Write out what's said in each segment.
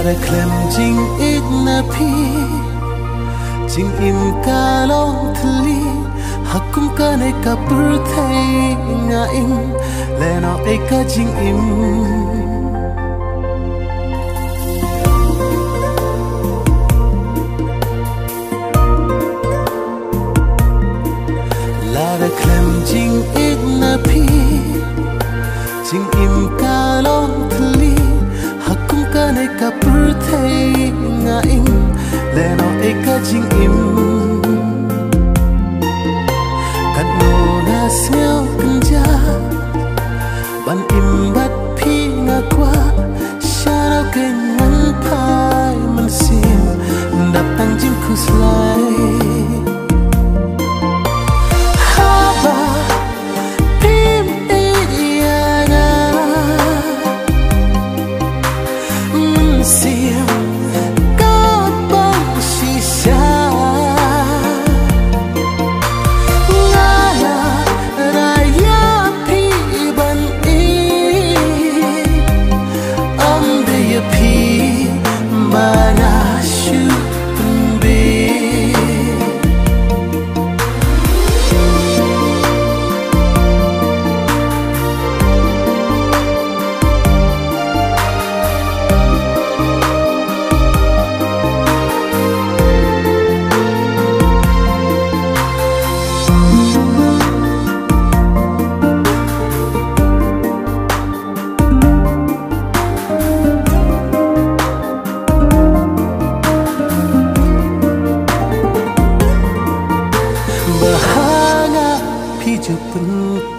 đã klem jing ít na pi jing im ka long thli hakum ka nei ka pur thai nga im le no e ka jing im la đã klem jing ít na pi jing im ka long thli hakum ka nei ka pur thai nga im le no e ka jing im kat no na smell kunja ban im bat phi nga kwa shadow ken man pai man sim dap tang jing kuslai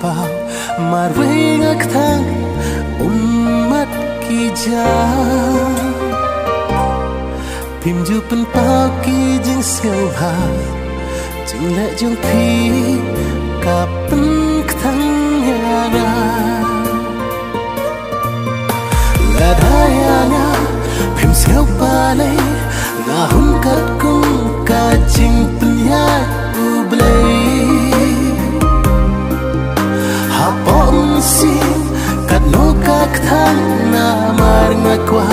pau mar ringak thang ummat ki ja phim ju pen pau ki jing siêu ha jing le jung phi ka pen thang ya na la da ya na phim siêu pa nei na hun ka kung ka jing pen ya u blei sim kat no ka thang na mar nga kwa